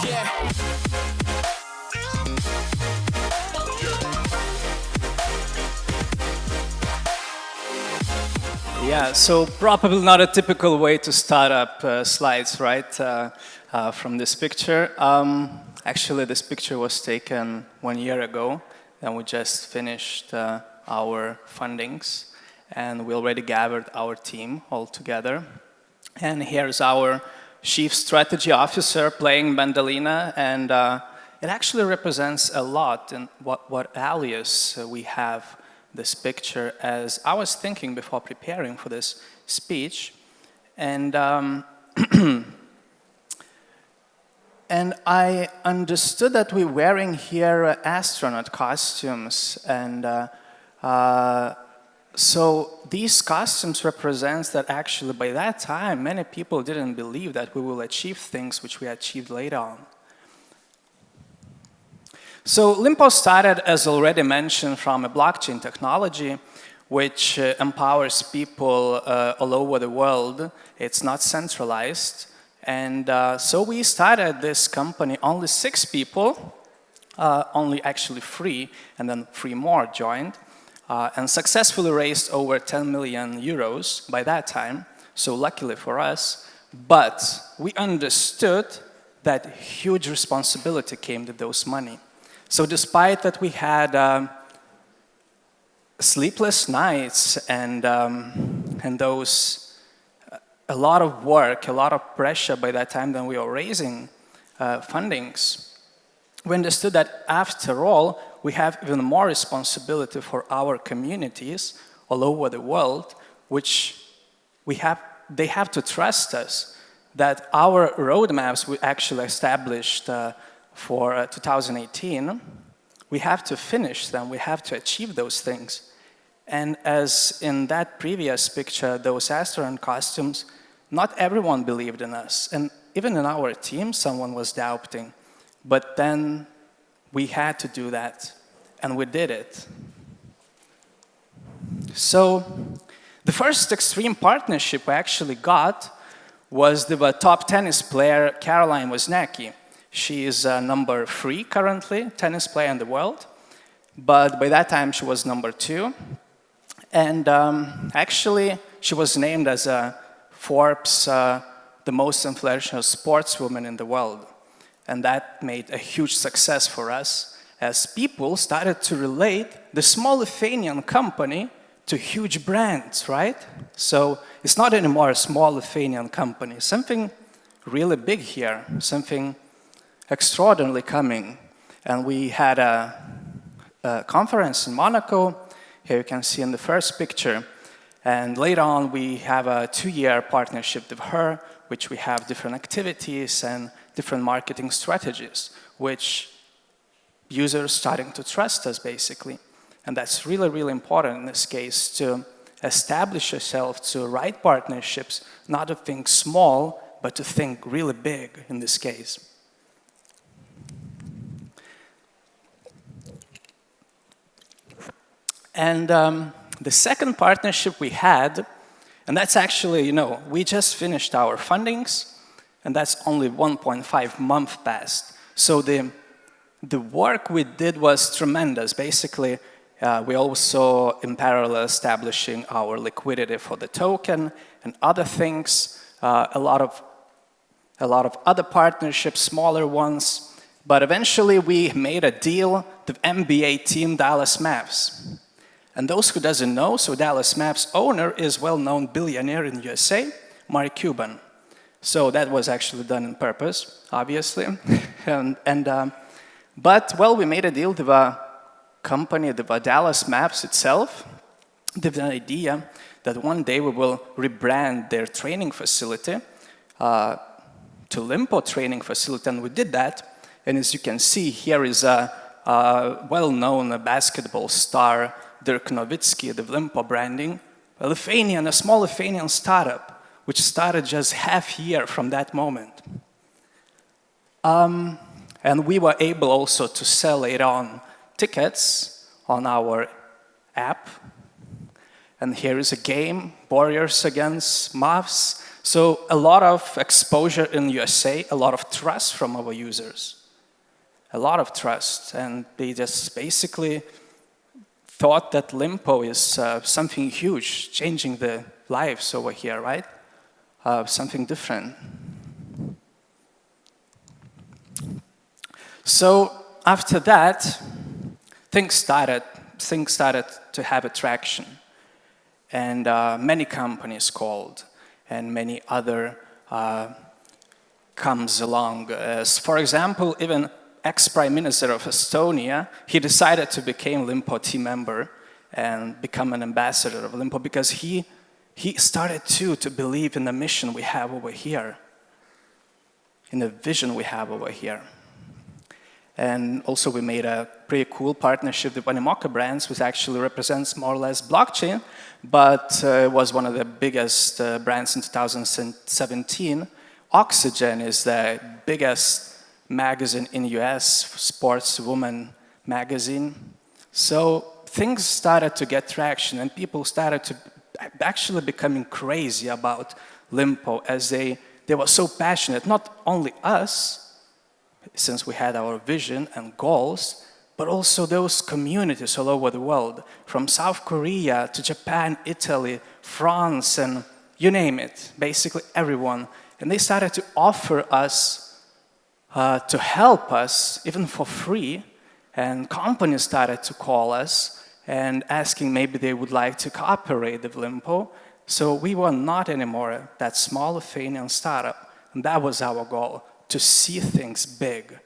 Yeah, so probably not a typical way to start up slides, right, from this picture. Actually, this picture was taken 1 year ago, and we just finished our fundings, and we already gathered our team all together. And here's our Chief Strategy Officer playing mandolina, and it actually represents a lot in what alias we have this picture, as I was thinking before preparing for this speech, and and I understood that we're wearing here astronaut costumes, and so these costumes represents that actually by that time many people didn't believe that we will achieve things which we achieved later on. So Lympo started, as already mentioned, from a blockchain technology which empowers people all over the world. It's not centralized. And so we started this company, only 6 people, only actually 3, and then 3 more joined, and successfully raised over 10 million euros by that time, so luckily for us. But we understood that huge responsibility came to those money. So despite that we had sleepless nights and those a lot of work, a lot of pressure by that time when we were raising fundings, we understood that after all, we have even more responsibility for our communities all over the world, which they have to trust us that our roadmaps we actually established for 2018, we have to finish them, we have to achieve those things. And as in that previous picture, those astronaut costumes, not everyone believed in us. And even in our team, someone was doubting. But then we had to do that, and we did it. So the first extreme partnership we actually got was the top tennis player, Caroline Wozniacki. She is number 3 currently, tennis player in the world. But by that time, she was number 2. And actually, she was named as Forbes the most influential sportswoman in the world. And that made a huge success for us, as people started to relate the small Lithuanian company to huge brands, right? So it's not anymore a small Lithuanian company. Something really big here, something extraordinarily coming. And we had a conference in Monaco. Here you can see in the first picture. And later on, we have a 2-year partnership with her, which we have different activities and different marketing strategies, which users starting to trust us, basically. And that's really, really important in this case, to establish yourself to right partnerships, not to think small, but to think really big in this case. And the second partnership we had, and that's actually, we just finished our fundings, and that's only 1.5 months past. So the work we did was tremendous. Basically, we also, in parallel, establishing our liquidity for the token and other things, a lot of other partnerships, smaller ones. But eventually, we made a deal with NBA team Dallas Mavs. And those who doesn't know, so Dallas Mavs owner is well-known billionaire in USA, Cuban. So that was actually done on purpose, obviously. But we made a deal with a company, the Dallas Mavs itself, with an idea that one day we will rebrand their training facility to Lympo training facility, and we did that. And as you can see, here is a well-known basketball star, Dirk Nowitzki, the Lympo branding, a small Lithuanian startup, which started just half year from that moment. And we were able also to sell later on tickets on our app. And here is a game, Warriors against Mavs. So a lot of exposure in USA, a lot of trust from our users. A lot of trust. And they just basically thought that Lympo is something huge, changing the lives over here, right? Something different. So after that, things started to have attraction. And many companies called, and many other comes along. As, for example, even ex-Prime Minister of Estonia, he decided to become Lympo team member and become an ambassador of Lympo because he started too to believe in the mission we have over here, in the vision we have over here. And also we made a pretty cool partnership with Animoca Brands, which actually represents more or less blockchain, but was one of the biggest brands in 2017. Oxygen is the biggest magazine in the US, sports woman magazine. So things started to get traction and people started to actually becoming crazy about Lympo as they were so passionate, not only us, since we had our vision and goals, but also those communities all over the world, from South Korea to Japan, Italy, France, and you name it, basically everyone. And they started to offer us, to help us, even for free, and companies started to call us and asking maybe they would like to cooperate with Lympo. So we were not anymore that small Athenian startup, and that was our goal, to see things big.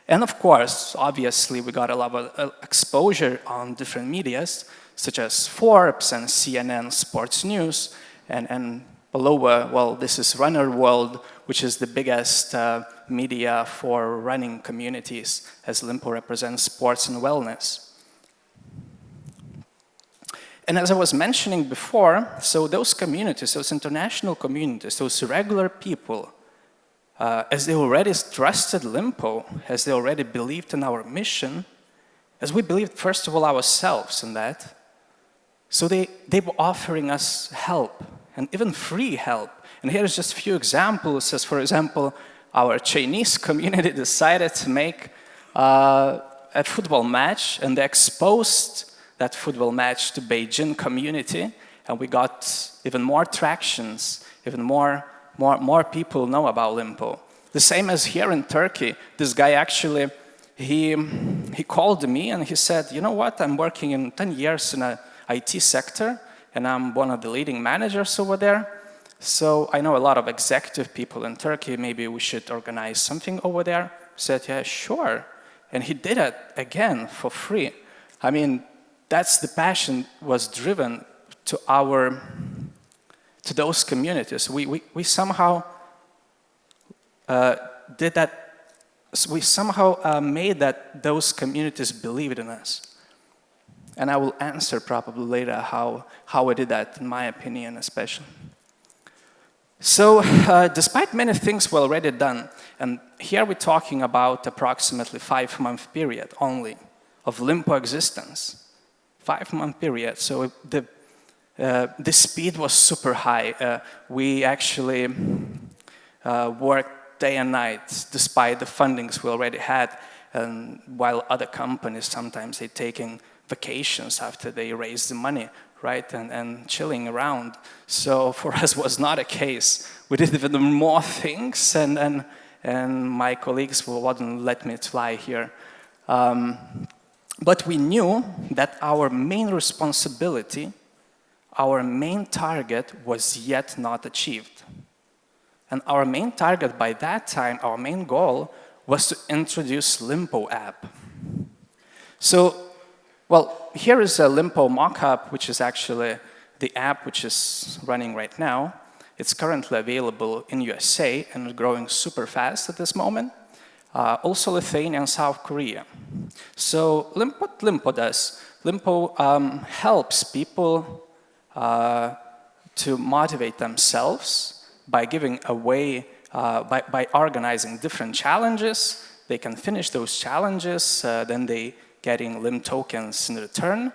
And of course, obviously, we got a lot of exposure on different medias, such as Forbes and CNN Sports News, and below, well, this is Runner World, which is the biggest media for running communities, as Lympo represents sports and wellness. And as I was mentioning before, so those communities, those international communities, those regular people, as they already trusted Lympo, as they already believed in our mission, as we believed, first of all, ourselves in that, so they were offering us help, and even free help. And here's just a few examples, as for example, our Chinese community decided to make a football match, and they exposed that football match to Beijing community, and we got even more tractions, even more people know about Lympo. The same as here in Turkey, this guy actually, he called me and he said, you know what, I'm working in 10 years in a IT sector, and I'm one of the leading managers over there. So I know a lot of executive people in Turkey, maybe we should organize something over there. I said, yeah, sure. And he did it again for free. I mean, that's the passion was driven to those communities. We somehow did that. We somehow made that those communities believed in us. And I will answer probably later how I did that, in my opinion, especially. So, despite many things were already done, and here we're talking about approximately 5-month period only of Lympo existence. 5-month period, so the speed was super high. We actually worked day and night despite the fundings we already had, and while other companies sometimes they're taking vacations after they raise the money, right, and chilling around. So for us was not a case. We did even more things, and my colleagues wouldn't let me fly here. But we knew that our main responsibility, our main target was yet not achieved. And our main target by that time, our main goal, was to introduce Limpo App. So, well, here is a Limpo mock-up, which is actually the app which is running right now. It's currently available in USA and growing super fast at this moment. Also Lithuania and South Korea. So what Lympo does, Lympo helps people to motivate themselves by giving away, by organizing different challenges. They can finish those challenges, then they getting Lim tokens in return.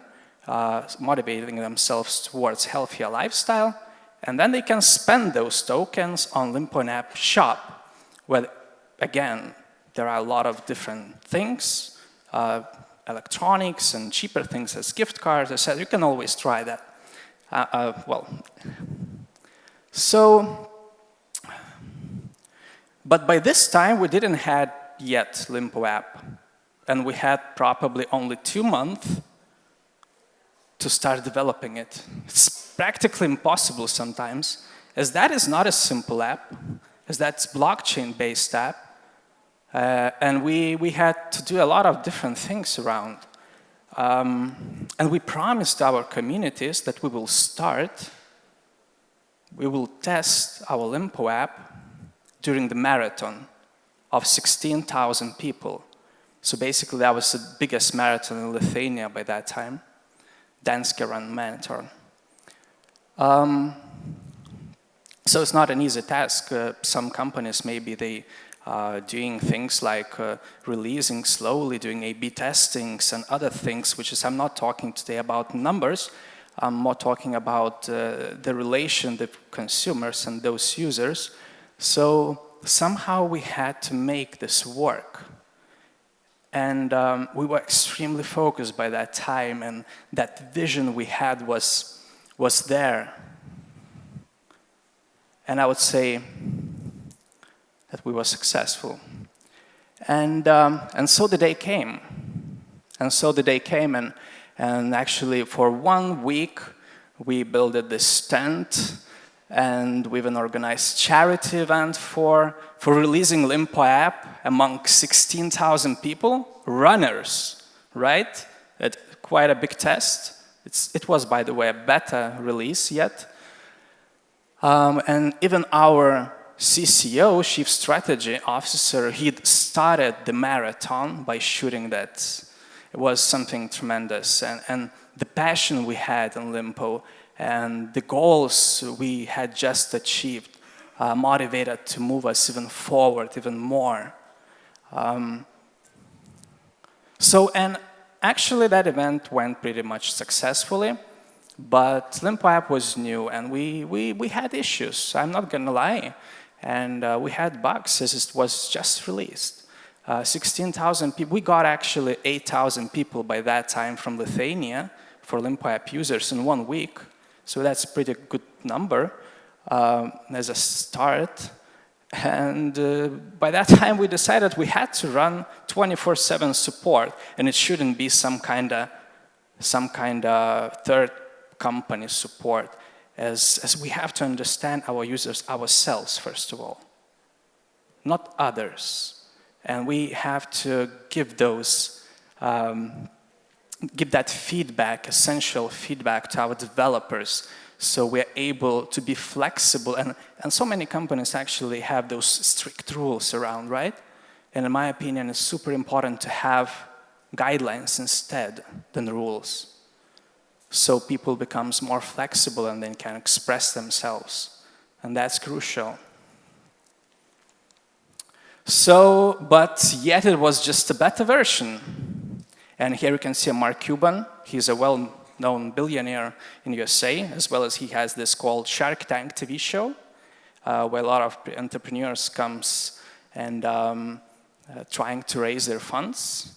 motivating themselves towards healthier lifestyle, and then they can spend those tokens on Limpo App shop, where, again, there are a lot of different things, electronics and cheaper things as gift cards. I said, you can always try that. But by this time, we didn't have yet Limpo App, and we had probably only 2 months to start developing it. It's practically impossible sometimes, as that is not a simple app, as that's blockchain-based app, and we had to do a lot of different things around. And we promised our communities that we will test our Limpo App during the marathon of 16,000 people. So basically, that was the biggest marathon in Lithuania by that time, Danske Run Marathon. So it's not an easy task. Some companies, maybe they doing things like releasing slowly, doing A/B testings and other things, which is, I'm not talking today about numbers, I'm more talking about the relation, the consumers and those users. So somehow we had to make this work. And we were extremely focused by that time, and that vision we had was there. And I would say that we were successful. And so the day came. And actually for 1 week, we built this tent, and we even organized charity event for releasing Limpo App among 16,000 people, runners, right? Quite a big test. It was, by the way, a beta release yet. And even our CCO, Chief Strategy Officer, he started the marathon by shooting that. It was something tremendous. And the passion we had in Lympo and the goals we had just achieved motivated to move us even forward, even more. And actually that event went pretty much successfully, but Limpo App was new and we had issues, I'm not gonna lie. And we had bugs as it was just released. 16,000 people, we got actually 8,000 people by that time from Lithuania for Limpo App users in 1 week. So that's a pretty good number as a start. And by that time we decided we had to run 24/7 support, and it shouldn't be some kind of third company support, as we have to understand our users ourselves, first of all, not others. And we have to give that feedback, essential feedback to our developers, so we're able to be flexible. And so many companies actually have those strict rules around, right? And in my opinion, it's super important to have guidelines instead than rules, so people becomes more flexible and then can express themselves. And that's crucial. So, but yet it was just a beta version. And here you can see Mark Cuban. He's a well-known billionaire in USA, as well as he has this called Shark Tank TV show, where a lot of entrepreneurs comes and trying to raise their funds.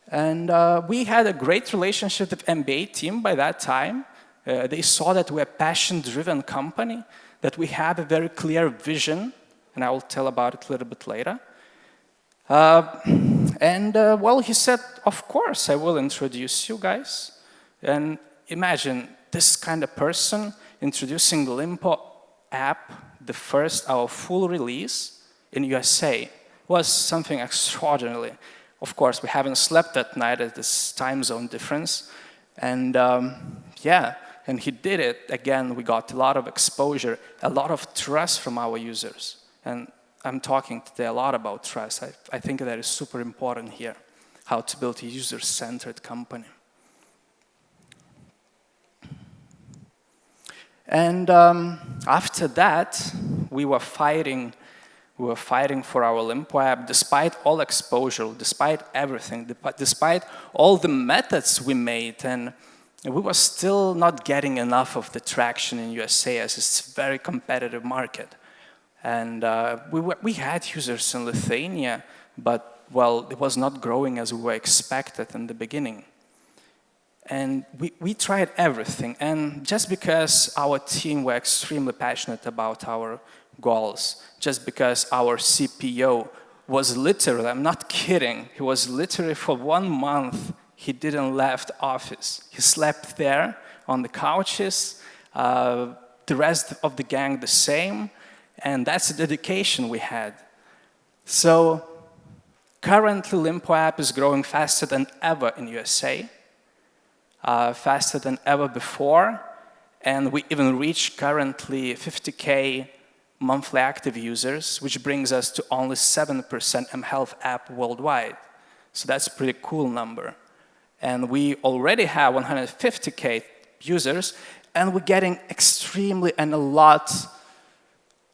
And we had a great relationship with MBA team by that time. They saw that we're a passion-driven company, that we have a very clear vision, and I will tell about it a little bit later. Well, he said, of course, I will introduce you guys. And imagine this kind of person introducing the Limpo App, our full release in USA, was something extraordinary. Of course, we haven't slept that night at this time zone difference. And yeah, and he did it. Again, we got a lot of exposure, a lot of trust from our users. And I'm talking today a lot about trust. I think that is super important here, how to build a user-centered company. And after that, we were fighting for our Limpo App, despite all exposure, despite everything, despite all the methods we made. And we were still not getting enough of the traction in USA as it's a very competitive market. And we had users in Lithuania, but, well, it was not growing as we were expected in the beginning. And we tried everything. And just because our team were extremely passionate about our goals, just because our CPO was literally, I'm not kidding, he was literally for 1 month, he didn't left office. He slept there on the couches, the rest of the gang the same, and that's the dedication we had. So currently, Limpo App is growing faster than ever in USA, faster than ever before, and we even reached currently 50K monthly active users, which brings us to only 7% mHealth app worldwide. So that's a pretty cool number. And we already have 150K users, and we're getting extremely and a lot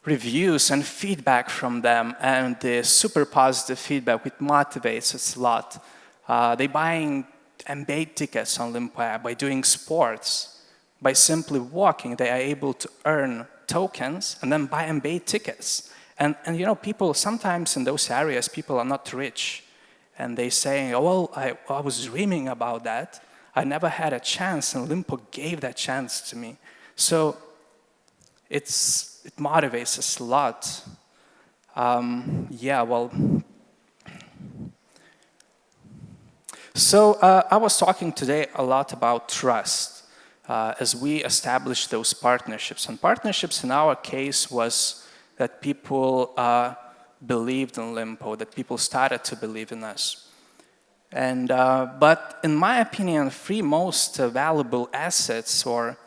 reviews and feedback from them, and the super positive feedback, which motivates us a lot. They're buying MBA tickets on Limpo App by doing sports. By simply walking, they are able to earn tokens and then buy MBA tickets. And you know, people, sometimes in those areas, people are not rich. And they say, oh, well, I was dreaming about that. I never had a chance, and Lympo gave that chance to me. So it motivates us a lot. Yeah, well. So I was talking today a lot about trust as we established those partnerships. And partnerships in our case was that people believed in Lympo, that people started to believe in us. And but in my opinion, three most valuable assets or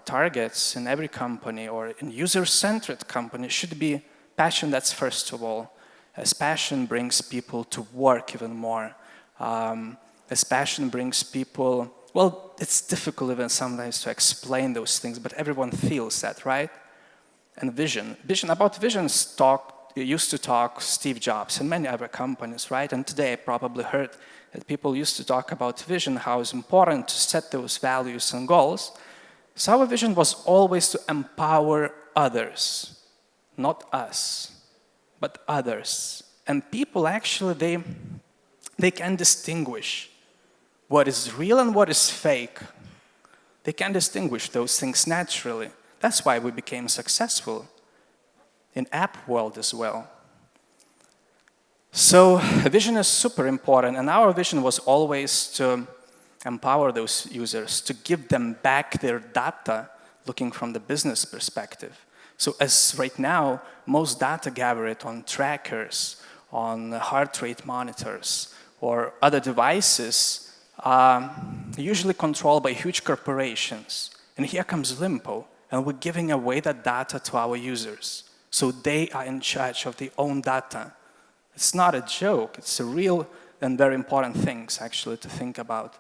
targets in every company or in user-centered company should be passion. That's first of all, as passion brings people to work even more. As passion brings people, well, it's difficult even sometimes to explain those things, but everyone feels that, right? And vision. About vision used to talk Steve Jobs and many other companies, right? And today I probably heard that people used to talk about vision, how it's important to set those values and goals. So our vision was always to empower others, not us, but others. And people actually, they can distinguish what is real and what is fake. They can distinguish those things naturally. That's why we became successful in app world as well. So vision is super important, and our vision was always to empower those users, to give them back their data, looking from the business perspective. So as right now, most data gathered on trackers, on heart rate monitors, or other devices are usually controlled by huge corporations. And here comes Lympo, and we're giving away that data to our users. So they are in charge of their own data. It's not a joke. It's a real and very important things, actually, to think about.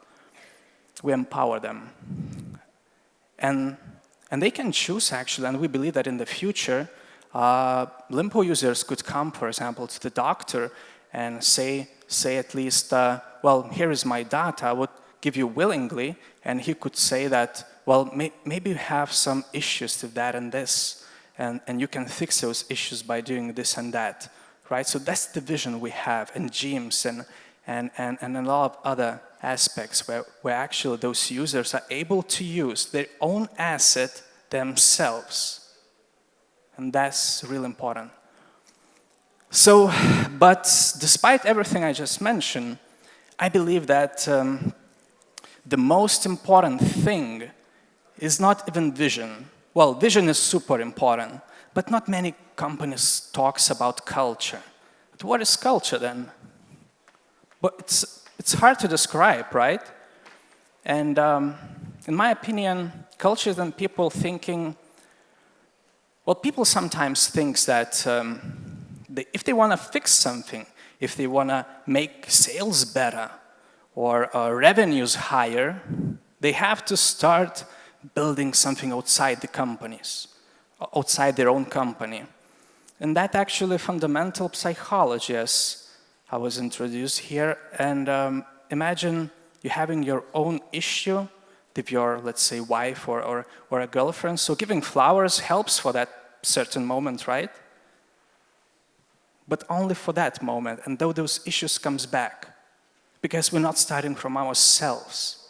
We empower them. And they can choose, actually, and we believe that in the future, Lympo users could come, for example, to the doctor and say at least, well, here is my data, I would give you willingly, and he could say that, well, maybe you have some issues with that and this, and you can fix those issues by doing this and that, right? So that's the vision we have in gyms and a lot of other aspects where actually those users are able to use their own asset themselves. And that's really important. So, but despite everything I just mentioned, I believe that the most important thing is not even vision. Well, vision is super important, but not many companies talks about culture. But what is culture then? But it's hard to describe, right? And in my opinion, culture is then people thinking, well, people sometimes think that if they want to fix something, if they want to make sales better or revenues higher, they have to start building something outside the companies, outside their own company. And that actually fundamental psychology, as I was introduced here. And imagine you having your own issue with your, let's say, wife or a girlfriend. So giving flowers helps for that certain moment, right? But only for that moment, and though those issues comes back, because we're not starting from ourselves.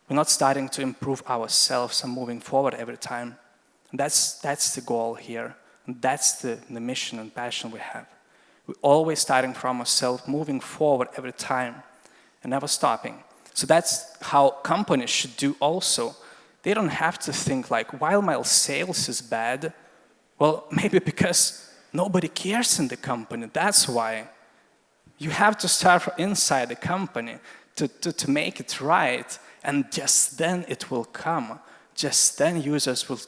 We're not starting to improve ourselves and moving forward every time. And that's the goal here. And that's the mission and passion we have. We're always starting from ourselves, moving forward every time, and never stopping. So that's how companies should do also. They don't have to think like, while my sales is bad, well, maybe because nobody cares in the company. That's why. You have to start from inside the company to make it right, and just then it will come. Just then users will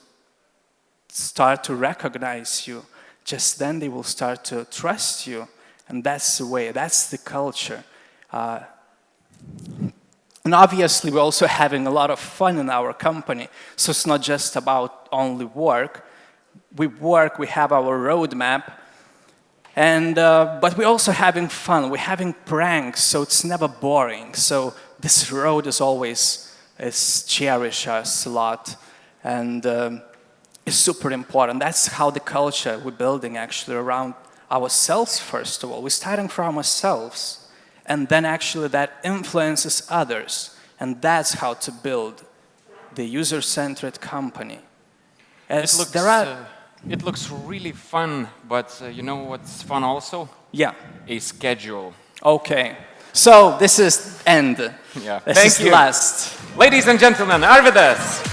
start to recognize you. Just then they will start to trust you. And that's the way, that's the culture. And obviously, we're also having a lot of fun in our company. So it's not just about only work. We work, we have our roadmap, and but we're also having fun. We're having pranks, so it's never boring. So this road is always cherish us a lot, and it's super important. That's how the culture we're building actually around ourselves. First of all, we're starting from ourselves. And then actually that influences others. And that's how to build the user-centered company. It looks really fun, but you know what's fun also? Yeah. A schedule. Okay. So this is end. Yeah. This is last. Ladies and gentlemen, Arvydas.